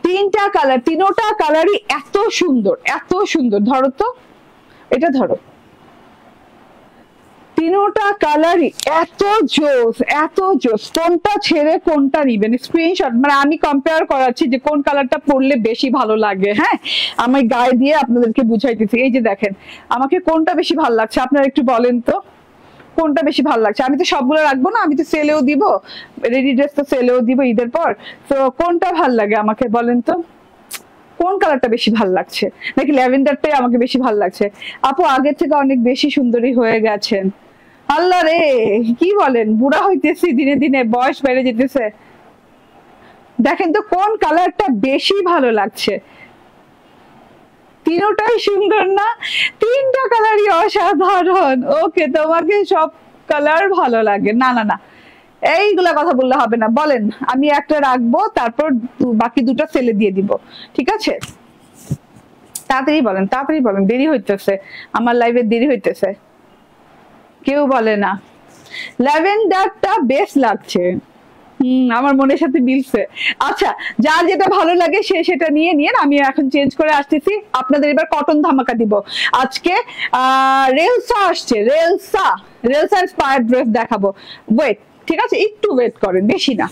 তিনটা কালার, তিনোটা কালারই এত সুন্দর, এত সুন্দর। ধরো তো, এটা ধরো, তিনোটা কালারই এত জোস, এত জোস। কোনটা ছেড়ে কোনটা নিবেন, স্ক্রিনশট, মানে আমি কম্পেয়ার করাচ্ছি যে কোন কালারটা পরলে বেশি ভালো লাগে। হ্যাঁ, আমি গায়ে দিয়ে আপনাদেরকে বুঝাইতেছি। এই যে দেখেন, আমাকে কোনটা বেশি ভালো লাগছে আপনারা একটু বলেন তো, কোনটা বেশি ভালো লাগছে? আমি তো সবগুলো রাখবো না, আমি তো সেলেও দিব, রেডি ড্রেস তো সেলেও দিব ঈদের পর। তো কোনটা ভাল লাগে আমাকে বলেন তো, কোন কালারটা বেশি ভাল লাগছে? নাকি ল্যাভেন্ডারটাই আমাকে বেশি ভাল লাগছে? আপু আগের থেকে অনেক বেশি সুন্দরী হয়ে গেছেন। আল্লাহ রে, কি বলেন, বুড়া হইতেছি দিনে দিনে, বয়স বেড়ে যেতেছে। দেখেন তো কোন কালারটা বেশি ভালো লাগছে। তিনটাই সুন্দর না? তিনটা কালারই অসাধারণ। ওকে, তোমাকে সব কালার ভালো লাগে? না না না, এইগুলা কথা বললে হবে না, বলেন। আমি একটা রাখবো, তারপর বাকি দুটো সেলে দিয়ে দিব। ঠিক আছে, তাড়াতাড়ি বলেন, তাড়াতাড়ি বলেন, দেরি হইতেছে, আমার লাইভে দেরি হইতেছে। কেউ বলে না ল্যাভেন্ডারটা বেশ লাগছে। আমার মনের সাথে মিলছে। আচ্ছা, যার যেটা ভালো লাগে সে সেটা নিয়ে নিয়ে, আমি এখন চেঞ্জ করে আসতেছি। আপনাদের এবার কটন ধামাকা দিব আজকে। রেলসা আসছে, রেলসা, রেলসা ইন্সপায়ার্ড ড্রেস দেখাবো। ওয়েট, ঠিক আছে, একটু ওয়েট করেন, বেশি না।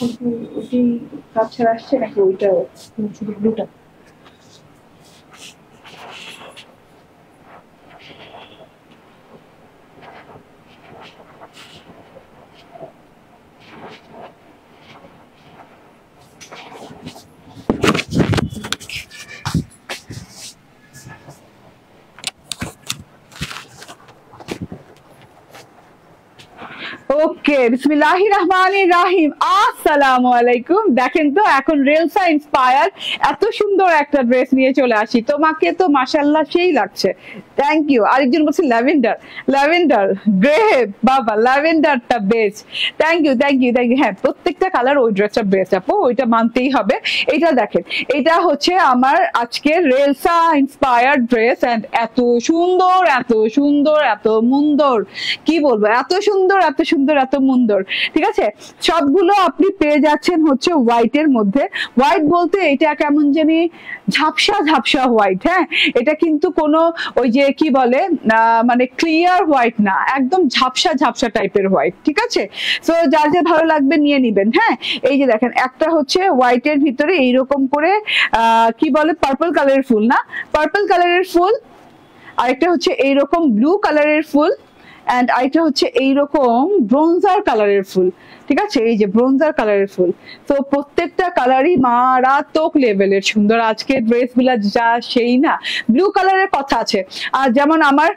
ওটি কাজ ছাড়া আসছে নাকি ওইটাও শুধু ব্লুটা? ওকে, বিসমিল্লাহির রহমানির রহিম। আসসালামু আলাইকুম। দেখেন তো এখন রেলসা ইন্সপায়ার এত সুন্দর একটা ড্রেস নিয়ে চলে আসি। তোমাকে তো মাশাআল্লাহ সেই লাগছে। Thank you. আরেকজন বলছে ল্যাভেন্ডার, ল্যাভেন্ডার গ্রেপ, বাবা ল্যাভেন্ডারটা best. Thank you, thank you, thank you. হ্যাঁ, প্রত্যেকটা কালার ওই ড্রেসটা বেস্ট আপু, ওইটা মানতেই হবে। এটা দেখেন, এটা হচ্ছে আমার আজকে রেলসা ইন্সপায়ার ড্রেস এন্ড এত সুন্দর, এত সুন্দর, এত মুন্দর, কি বলবো, এত সুন্দর, এত সুন্দর, এত মুন্দর। ঠিক আছে, সবগুলো আপনি পেয়ে যাচ্ছেন হচ্ছে হোয়াইটের মধ্যে। হোয়াইট বলতে এটা কেমন জানি ঝাপসা ঝাপসা হোয়াইট। হ্যাঁ, এটা কিন্তু কোনো ওই যে কি বলে মানে ক্লিয়ার হোয়াইট না, একদম ঝাপসা ঝাপসা টাইপের হোয়াইট। ঠিক আছে, তো যার যে ভালো লাগবে নিয়ে নিবেন। হ্যাঁ, এই যে দেখেন একটা হচ্ছে হোয়াইটের ভিতরে এইরকম করে কি বলে পার্পল কালারের ফুল, না পার্পল কালারের ফুল, আরেকটা হচ্ছে এইরকম ব্লু কালারের ফুল, এন্ড আইটা হচ্ছে এইরকম ব্রোঞ্জার কালারের ফুল। ঠিক আছে, এই যে ব্রোঞ্জার কালারের ফুল। তো প্রত্যেকটা কালারই মারাত্মক লেভেলের সুন্দর। আজকে ড্রেস গুলা যা সেই না, ব্লু কালারের কথা আছে। আর যেমন আমার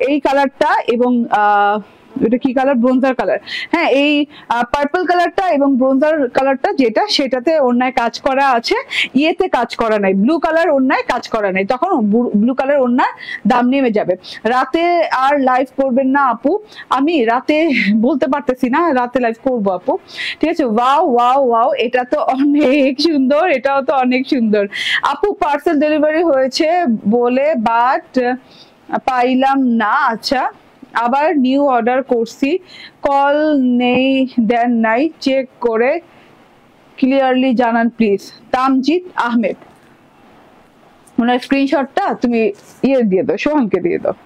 এই কালারটা এবং এটা কি কালার, ব্রোঞ্জার কালার। হ্যাঁ, এই পার্পল কালারটা এবং ব্রোঞ্জার কালারটা যেটা, সেটাতে ওড়নায় কাজ করা আছে, ইয়েতে কাজ করা নাই। ব্লু কালার ওড়নায় কাজ করা নাই, তখন ব্লু কালার ওড়নার দাম নেমে যাবে। রাতে আর লাইভ করবেন না আপু? আমি রাতে বলতে পারতেছি না, রাতে লাইভ করবো আপু। ঠিক আছে, ওয়াও ওয়াও ওয়াও, এটা তো অনেক সুন্দর, এটাও তো অনেক সুন্দর আপু। পার্সেল ডেলিভারি হয়েছে বলে বাট পাইলাম না। আচ্ছা, আবার নিউ অর্ডার করছি, কল নেই দেন নাই, চেক করে ক্লিয়ারলি জানান প্লিজ। তামজিদ আহমেদ, ওনার স্ক্রিনশটটা তুমি ইয়ে দিয়ে দাও, সোহানকে দিয়ে দাও।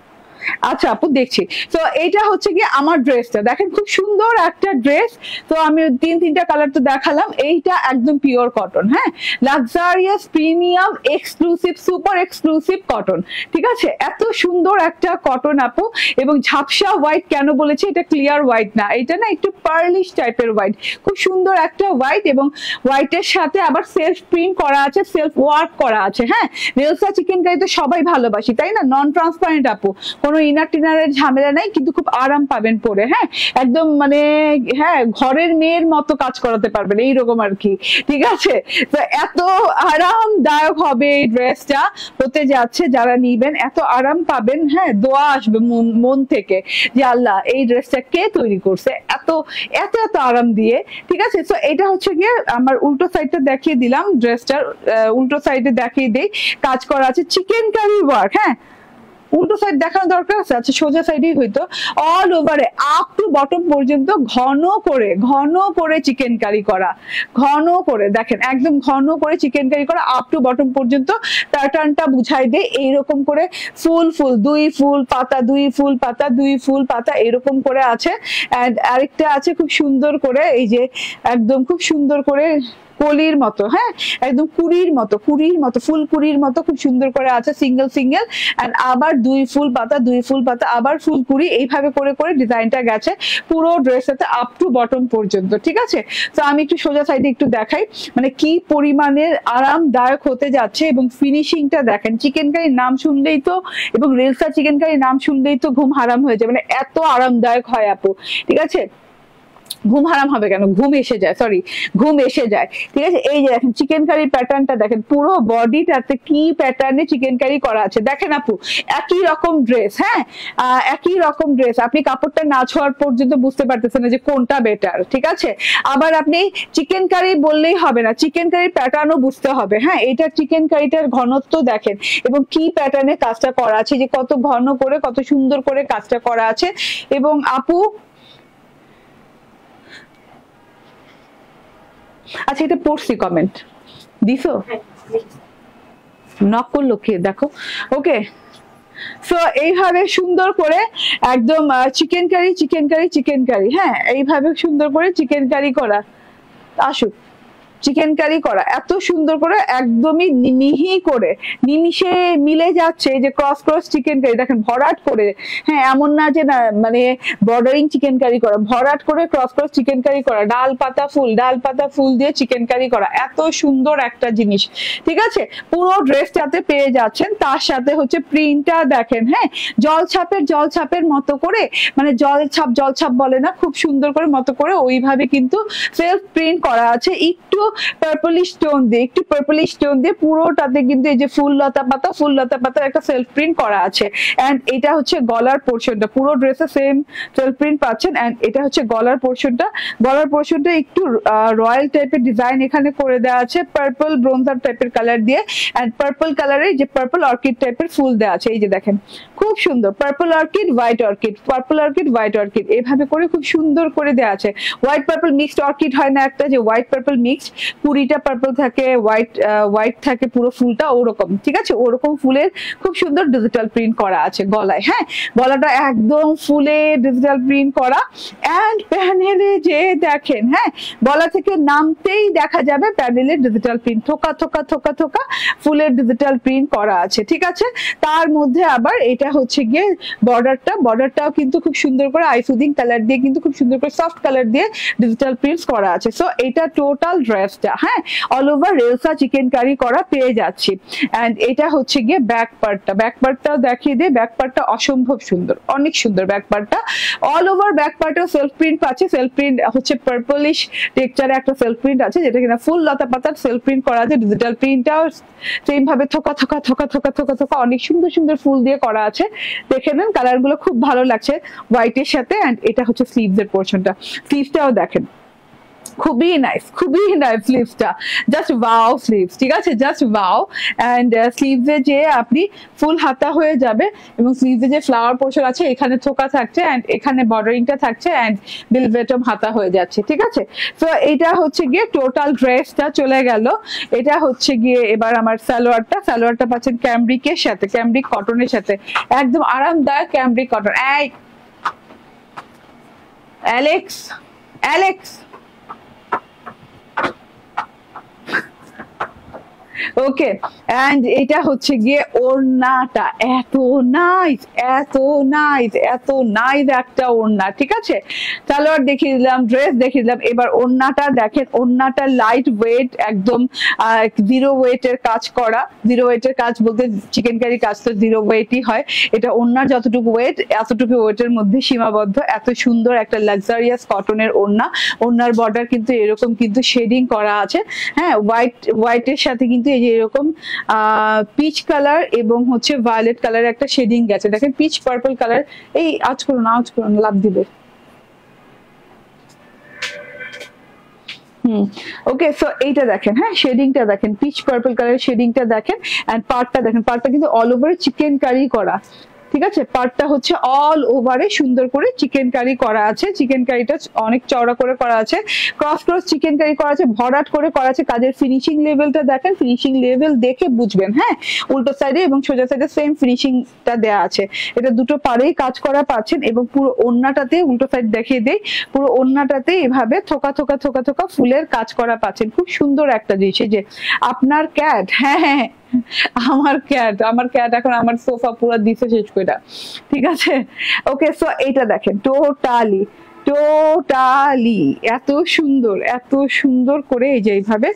আচ্ছা আপু, দেখছি। তো এইটা হচ্ছে কি আমার ড্রেসটা, দেখেন খুব সুন্দর একটা ড্রেস। তো আমি তিনটা কালার তো দেখালাম। এইটা একদম পিওর কটন, হ্যাঁ, luxurious premium exclusive super exclusive cotton. ঠিক আছে, এত সুন্দর একটা কটন আপু। এবং ঝাপসা হোয়াইট কেন বলেছি, এটা ক্লিয়ার হোয়াইট না, এটা না একটু পার্লিশ টাইপের হোয়াইট, খুব সুন্দর একটা হোয়াইট। এবং হোয়াইটের সাথে আবার সেলফ প্রিন্ট করা আছে, সেলফ ওয়ার্ক করা আছে। হ্যাঁ, রেলসা চিকেন কারি তো সবাই ভালোবাসি, তাই না? নন ট্রান্সপারেন্ট আপু, কোনো ইনার টিনারের ঝামেলা নাই, কিন্তু খুব আরাম পাবেন পরে। হ্যাঁ, একদম মানে হ্যাঁ ঘরের মেয়ের মতো কাজ করাতে পারবেন, এইরকম আর কি। ঠিক আছে, তো এত আরামদায়ক হবে এই ড্রেসটা, হতে যাচ্ছে। যারা নিবেন এত আরাম পাবেন। হ্যাঁ, দোয়া আসবে মন থেকে যে আল্লাহ এই ড্রেসটা কে তৈরি করছে এত এত এত আরাম দিয়ে। ঠিক আছে, তো এটা হচ্ছে গিয়ে আমার উল্টো সাইডটা দেখিয়ে দিলাম, ড্রেসটার উল্টো সাইডে দেখিয়ে দেই, কাজ করা আছে চিকেন কারি ওয়ার্ক। হ্যাঁ, উল্টো সাইড দেখানোর দরকার আছে? আচ্ছা, সোজা সাইডেই হইতো। অল ওভারে আপ টু বটম পর্যন্ত ঘন করে চিকেন কারি করা, ঘন করে দেখেন, একদম ঘন করে চিকেন কারি করা, আপ টু বটম পর্যন্ত প্যাটার্নটা বুঝাই দেয়। এইরকম করে ফুল ফুল, দুই ফুল পাতা, দুই ফুল পাতা, দুই ফুল পাতা, এরকম করে আছে। এন্ড আরেকটা আছে খুব সুন্দর করে, এই যে একদম খুব সুন্দর করে কলির মতো, হ্যাঁ একদম কুড়ির মতো ফুলকুড়ির মতো খুব সুন্দর করে আছে, সিঙ্গেল সিঙ্গেল। এন্ড আবার দুই ফুল পাতা, দুই ফুল পাতা, আবার ফুলকুড়ি, এইভাবে করে করে ডিজাইনটা গেছে পুরো ড্রেসটাতে আপ টু বটম পর্যন্ত। ঠিক আছে, তো আমি একটু সোজা সাইডে একটু দেখাই, মানে কি পরিমাণের আরামদায়ক হতে যাচ্ছে। এবং ফিনিশিংটা দেখেন, চিকেন কারির নাম শুনলেই তো, এবং রেলসা চিকেন কারির নাম শুনলেই তো ঘুম হারাম হয়ে যায়, মানে এত আরামদায়ক হয় আপু। ঠিক আছে, ঘুম হারাম হবে কেন, ঘুম এসে যায়, সরি ঘুম এসে যায়। ঠিক আছে, এই যে দেখেন চিকেন কারির প্যাটার্নটা দেখেন, পুরো বডিটাতে কি প্যাটার্নে চিকেন কারি করা আছে দেখেন আপু। একই রকম ড্রেস, হ্যাঁ একই রকম ড্রেস, আপনি কাপড়টা না ছোঁয়ার পর্যন্ত বুঝতে পারতেছেন না যে কোনটা বেটার। ঠিক আছে, আবার আপনি চিকেন কারি বললেই হবে না, চিকেন কারির প্যাটার্নও বুঝতে হবে। হ্যাঁ, এটা চিকেন কারিটার ঘনত্ব দেখেন এবং কি প্যাটার্নে কাজটা করা আছে, যে কত ঘন করে কত সুন্দর করে কাজটা করা আছে। এবং আপু আচ্ছা, এটা পড়ছি, কমেন্ট দিছো, নক করলো কে দেখো। ওকে, সো এইভাবে সুন্দর করে একদম chicken curry chicken curry chicken curry, হ্যাঁ এইভাবে সুন্দর করে চিকেন কারি করা। আসুক। চিকেন কারি করা এত সুন্দর করে, একদমই মিহি করে নিমিষে মিলে যাচ্ছে। এই যে ক্রস ক্রস চিকেন কারি দেখেন, ভরাট করে, হ্যাঁ এমন না যে না মানে বর্ডারিং চিকেন কারি করা, ভরাট করে ক্রস ক্রস চিকেন কারি করা, ডাল পাতা ফুল দিয়ে চিকেন কারি করা, এত সুন্দর একটা জিনিস। ঠিক আছে, পুরো ড্রেসটাতে পেয়ে যাচ্ছেন। তার সাথে হচ্ছে প্রিন্টটা দেখেন, হ্যাঁ জলছাপের মতো করে, মানে জলছাপ বলে না, খুব সুন্দর করে মতো করে ওইভাবে কিন্তু সেলফ প্রিন্ট করা আছে। একটু পার্পলিশ টোন দিয়ে পুরোটাতে কিন্তু এই যে ফুল লতা পাতার একটা সেলফ প্রিন্ট করা আছে। এন্ড এটা হচ্ছে গলার পোর্শনটা, পুরো ড্রেসে সেম সেলফ প্রিন্ট পাচ্ছেন। এন্ড এটা হচ্ছে গলার পোর্শনটা একটু রয়্যাল টাইপের ডিজাইন এখানে করে দেওয়া আছে, পার্পল ব্রোঞ্জার টাইপের কালার দিয়ে। এন্ড পার্পল কালারে যে পার্পল অর্কিড টাইপের ফুল দেওয়া আছে, এই যে দেখেন খুব সুন্দর, পার্পল অর্কিড হোয়াইট অর্কিড এভাবে করে খুব সুন্দর করে দেওয়া আছে। হোয়াইট পার্পল মিক্সড অর্কিড হয় না একটা, যে হোয়াইট পার্পল মিক্সড, কুড়িটা পার্পল থাকে, হোয়াইট থাকে পুরো ফুলটা, ওরকম। ঠিক আছে, ওরকম ফুলের খুব সুন্দর ডিজিটাল প্রিন্ট করা আছে গলায়। হ্যাঁ, গলাটা একদম ফুলে ডিজিটাল প্রিন্ট করা। এন্ড প্যানেলে যে দেখেন, হ্যাঁ গলা থেকে নামতেই দেখা যাবে প্যানেলের ডিজিটাল প্রিন্ট, থোকা ফুলের ডিজিটাল প্রিন্ট করা আছে। ঠিক আছে, তার মধ্যে আবার এটা হচ্ছে গিয়ে বর্ডারটাও কিন্তু খুব সুন্দর করে আইসুদিং কালার দিয়ে, কিন্তু খুব সুন্দর করে সফট কালার দিয়ে ডিজিটাল প্রিন্টস করা আছে। সো এটা টোটাল ড্রেসটা, হ্যাঁ অল ওভার রেলসা চিকেন কারি করা পেয়ে যাচ্ছি। এন্ড এটা হচ্ছে গিয়ে ব্যাক পার্টটাও দেখিয়ে দিয়ে, ব্যাক পার্টটা অসম্ভব সুন্দর, অনেক সুন্দর ব্যাক পার্টটা। অল ওভার ব্যাক পার্টেও সেলফ প্রিন্ট পাচ্ছে, সেলফ প্রিন্ট হচ্ছে পার্পলিশ টেক্সচারে একটা সেলফ প্রিন্ট আছে, যেটা কিনা ফুল লতা পাতার সেলফ প্রিন্ট করা আছে। ডিজিটাল প্রিন্টটাও সেম ভাবে থোকা অনেক সুন্দর ফুল দিয়ে করা আছে। দেখে নেন কালার গুলো খুব ভালো লাগছে হোয়াইটের সাথে। এন্ড এটা হচ্ছে স্লিভস এর পোর্শনটা, স্লিভসটাও দেখেন খুবই নাইস স্লিভসটা, জাস্ট ওয়াও স্লিভস। ঠিক আছে, জাস্ট ওয়াও। এন্ড স্লিভসে যে আপনি ফুল হাতা হয়ে যাবে, এবং স্লিভসে যে ফ্লাওয়ার পোর্শন আছে এখানে থোকা থাকছে, এন্ড এখানে বর্ডারিংটা থাকছে, এন্ড বেলভেটম হাতা হয়ে যাচ্ছে। ঠিক আছে, তো এটা হচ্ছে গিয়ে টোটাল ড্রেসটা চলে গেল। এটা হচ্ছে গিয়ে এবার আমার সালোয়ারটা পাচ্ছেন ক্যামব্রিকের সাথে, ক্যামব্রিক কটনের সাথে, একদম আরামদায়ক cambric cotton. Alex okay. And এটা হচ্ছে গিয়ে ওড়নাটা, এত নাইস একটা ওড়না। ঠিক আছে, সালোয়ার দেখিয়ে দিলাম, ড্রেস দেখিয়ে দিলাম, এবার ওড়নাটা দেখেন। ওড়নাটা লাইট ওয়েট, একদম জিরো ওয়েটের কাজ করা। জিরো ওয়েটের কাজ বলতে চিকেন কারি কাজ তো জিরো ওয়েটই হয়। এটা ওড়নার যতটুকু ওয়েট, এতটুকু ওয়েটের মধ্যে সীমাবদ্ধ। এত সুন্দর একটা লাক্সারিয়াস কটনের ওড়নার বর্ডার কিন্তু এরকম কিন্তু শেডিং করা আছে। হ্যাঁ, হোয়াইটের সাথে কিন্তু এই যে এরকম পিচ কালার এবং হচ্ছে ভায়োলেট কালারের একটা শেডিং গেছে। দেখেন পিচ পার্পল কালার, এই আজ করুন লাভ দিবে। ওকে, সো এইটা দেখেন, হ্যাঁ শেডিংটা দেখেন, পিচ পার্পল কালারের শেডিংটা দেখেন। এন্ড পার্টটা দেখেন, পার্টটা কিন্তু অল ওভার চিকেন কারি করা। ঠিক আছে, পার্টটা হচ্ছে অল ওভারে সুন্দর করে চিকেন কারি করা আছে। চিকেন কারিটা অনেক চওড়া করে করা আছে, ক্রস চিকেন কারি করা আছে, ভরাট করে করা আছে। কাজের ফিনিশিং লেভেলটা দেখেন, ফিনিশিং লেভেল দেখে বুঝবেন। হ্যাঁ, উল্টো সাইডে এবং সোজা সাইডে সেম ফিনিশিংটা দেয়া আছে। এটা দুটো পারেই কাজ করা পাচ্ছেন, এবং পুরো ওড়নাটাতে উল্টো সাইড দেখিয়ে দেই, পুরো ওড়নাটাতে এভাবে থোকা ফুলের কাজ করা পাচ্ছেন। খুব সুন্দর একটা জিনিস। এই যে আপনার ক্যাট, হ্যাঁ আমার ক্যাট এখন আমার সোফা পুরো দিছে শেষ করে। ঠিক আছে, ওকে। সো এইটা দেখেন টোটালি এত সুন্দর করে এই যে এইভাবে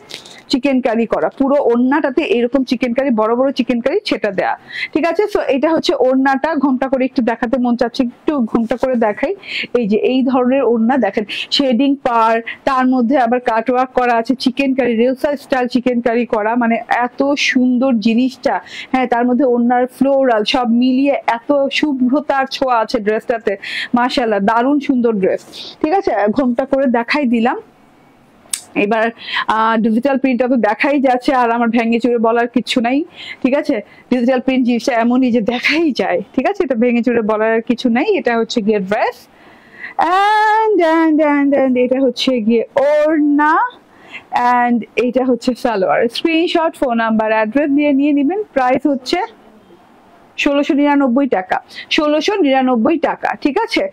চিকেন কারি করা, পুরো ওড়নাটাতে এরকম চিকেন কারি, বড় বড় চিকেন কারি ছেটা দেয়া। ঠিক আছে, সো এটা হচ্ছে ওড়নাটা। ঘোমটা করে একটু দেখাতে মন চাচ্ছে, একটু ঘোমটা করে দেখাই। এই যে এই ধরনের ওড়না দেখেন, শেডিং পার, তার মধ্যে আবার কাটওয়ার্ক করা আছে, চিকেন কারি রেলসা স্টাইল চিকেন কারি করা, মানে এত সুন্দর জিনিসটা। হ্যাঁ, তার মধ্যে ওড়নার ফ্লোরাল সব মিলিয়ে এত শুভ্রতার ছোঁয়া আছে ড্রেসটাতে, মাশাআল্লাহ দারুণ সুন্দর ড্রেস। ঠিক আছে, ঘোমটা করে দেখাই দিলাম। এবার ডিজিটাল প্রিন্টটা তো দেখাই যাচ্ছে, আর আমার ভেঙে চুরে বলার কিছু নাই। ঠিক আছে, ডিজিটাল প্রিন্ট জিনিসটা এমনই যে দেখাই যায়। ঠিক আছে, এটা ভেঙে চুরে বলার কিছু নাই। এটা হচ্ছে গিয়ে ড্রেস, এন্ড এটা হচ্ছে গিয়ে ওড়না, এন্ড এটা হচ্ছে salwar. Screenshot, phone number, address দিয়ে নিয়ে নেবেন। প্রাইস হচ্ছে 1699 টাকা, 1699 টাকা। ঠিক আছে,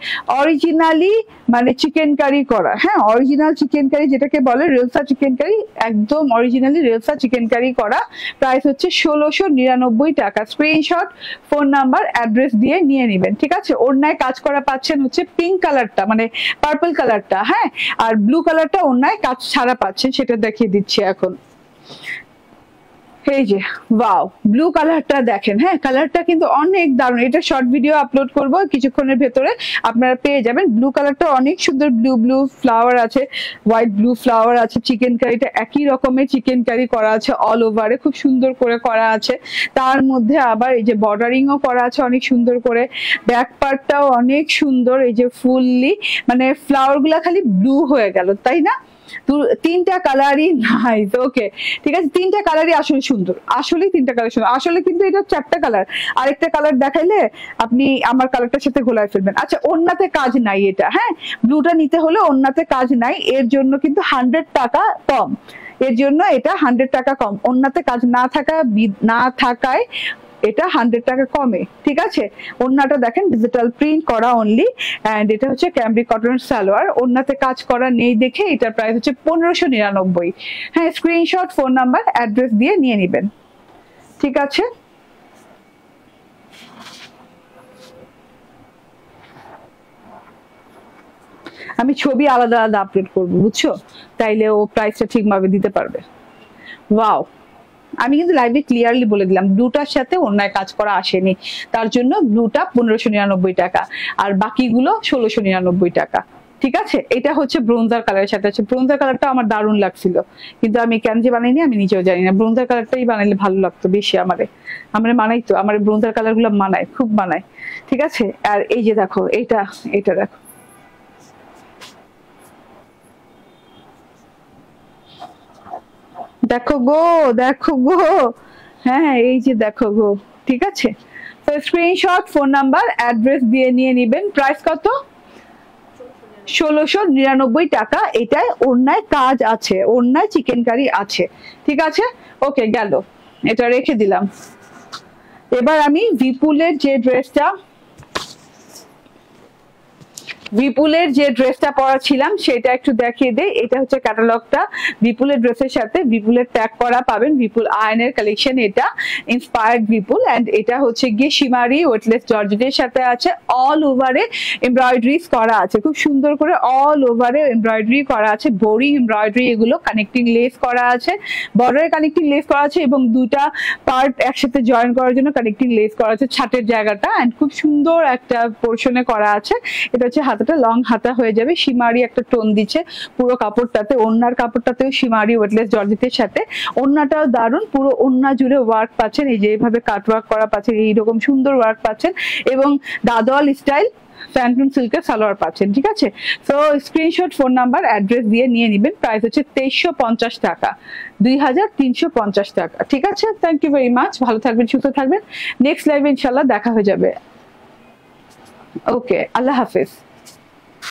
অরিজিনালি মানে চিকেন কারি করা, হ্যাঁ অরিজিনাল চিকেন কারি যেটাকে বলে রেলসা চিকেন কারি, একদম অরিজিনালি রেলসা চিকেন কারি করা। প্রাইস হচ্ছে 1699 টাকা। স্ক্রিনশট, ফোন নাম্বার, অ্যাড্রেস দিয়ে নিয়ে নেবেন। ঠিক আছে, ওড়নায় কাজ করা পাচ্ছেন হচ্ছে পিঙ্ক কালারটা মানে পার্পল কালারটা, হ্যাঁ, আর ব্লু কালারটা ওড়নায় কাজ ছাড়া পাচ্ছেন, সেটা দেখিয়ে দিচ্ছি এখন। এই যে ওয়াও, ব্লু কালারটা দেখেন, হ্যাঁ কালারটা কিন্তু অনেক দারুণ। এটা শর্ট ভিডিও আপলোড করব কিছুক্ষণের ভেতরে, আপনারা পেয়ে যাবেন। ব্লু কালারটা অনেক সুন্দর, ব্লু ব্লু ফ্লাওয়ার আছে, হোয়াইট ব্লু ফ্লাওয়ার আছে। চিকেন কারিটা একই রকমের চিকেন কারি করা আছে, অল ওভারে খুব সুন্দর করে করা আছে। তার মধ্যে আবার এই যে বর্ডারিংও করা আছে অনেক সুন্দর করে। ব্যাক পার্টটাও অনেক সুন্দর, এই যে ফুললি মানে ফ্লাওয়ার গুলা খালি ব্লু হয়ে গেল, তাই না? তিনটা কালারই নাইস। ওকে ঠিক আছে, তিনটা কালারই আসলে সুন্দর, আসলে তিনটা কালার সুন্দর। আসলে কিন্তু এটা চারটা কালার, আরেকটা কালার দেখাইলে আপনি আমার কালারটার সাথে গোলায় ফেলবেন। আচ্ছা, ওড়নাতে কাজ নাই এটা, হ্যাঁ ব্লুটা নিতে হলে ওড়নাতে কাজ নাই, এর জন্য কিন্তু 100 টাকা কম, এর জন্য এটা 100 টাকা কম। ওড়নাতে কাজ না থাকায় এটা 100 টাকা কমে। ঠিক আছে, ওড়নাটা দেখেন ডিজিটাল প্রিন্ট করা অনলি, এন্ড এটা হচ্ছে ক্যামব্রিক কটন সালোয়ার, ওড়নাতে কাজ করা নেই দেখে এটার প্রাইস হচ্ছে 1599। হ্যাঁ, স্ক্রিনশট, ফোন নাম্বার, অ্যাড্রেস দিয়ে নিয়ে নেবেন। ঠিক আছে, আমি ছবি আলাদা আলাদা আপলোড করবো বুঝছো, তাইলে ও প্রাইসটা ঠিকভাবে দিতে পারবে। ওয়াও, আমি কিন্তু লাইভে ক্লিয়ারলি বলে দিলাম ব্লুটার সাথে অন্যায় কাজ করা আসেনি, তার জন্য ব্লুটা 1599 টাকা আর বাকিগুলো 1699 টাকা। ঠিক আছে, এটা হচ্ছে ব্রোঞ্জার কালারের সাথে আছে। ব্রোঞ্জার কালারটা আমার দারুণ লাগছিল, কিন্তু আমি কেন যে বানাইনি আমি নিজেও জানি না। ব্রোঞ্জার কালারটাই বানাইলে ভালো লাগতো বেশি, আমারে মানাই তো, আমার ব্রোঞ্জার কালার গুলো মানায়, খুব মানায়। ঠিক আছে, আর এই যে দেখো এটা দেখো, দেখো গো, হ্যাঁ এই যে দেখো গো। ঠিক আছে, তো স্ক্রিনশট, ফোন নাম্বার, অ্যাড্রেস দিয়ে নিয়ে নিবেন। প্রাইস কত? 1699 টাকা। এটায় ওড়নায় কাজ আছে, ওড়নায় চিকেন কারি আছে। ঠিক আছে, ওকে গেল, এটা রেখে দিলাম। এবার আমি বিপুলের যে ড্রেসটা পরা ছিলাম সেটা একটু দেখিয়ে দেই। এটা হচ্ছে ক্যাটালগটা, বিপুলের ড্রেসের সাথে বিপুলের ট্যাগ করা পাবেন। বিপুল আয়নের কালেকশন, এটা ইন্সপায়ার্ড বিপুল, এন্ড এটা হচ্ছে গিয়ে শিমারি ওয়েটলেস জর্জেটের সাথে আছে, অল ওভারে এমব্রয়ডারিজ করা আছে, খুব সুন্দর করে অল ওভারে এমব্রয়ডারি করা আছে, বোরিং এমব্রয়ডারি, এগুলো কানেক্টিং লেস করা আছে, বর্ডারে কানেক্টিং লেস করা আছে, এবং দুটা পার্ট একসাথে জয়েন করার জন্য কানেক্টিং লেস করা আছে ছাটের জায়গাটা, এন্ড খুব সুন্দর একটা পোর্শনে করা আছে। এটা হচ্ছে হাতাটা লং হাতা হয়ে যাবে, শিমারি একটা টোন দিচ্ছে পুরো কাপড়টাতে। ওড়নার কাপড়টাতেও শিমারি ওয়েটলেস জর্জেটের সাথে, ওড়নাটাও দারুণ, পুরো ওড়না জুড়ে ওয়ার্ক পাচ্ছেন, এই যে এইভাবে কাট ওয়ার্ক করা পাচ্ছেন, এইরকম সুন্দর ওয়ার্ক পাচ্ছেন, এবং দাদোয়াল স্টাইল ফ্যান্টুন সিল্কের সালোয়ার পাচ্ছেন। ঠিক আছে, তো স্ক্রিনশট, ফোন নাম্বার, অ্যাড্রেস দিয়ে নিয়ে নিবেন। প্রাইস হচ্ছে 2350 টাকা, 2350 টাকা। ঠিক আছে, থ্যাংক ইউ ভেরি মাচ, ভালো থাকবেন, সুস্থ থাকবেন। নেক্সট লাইভে ইনশাল্লাহ দেখা হয়ে যাবে। ওকে, আল্লাহ হাফেজ।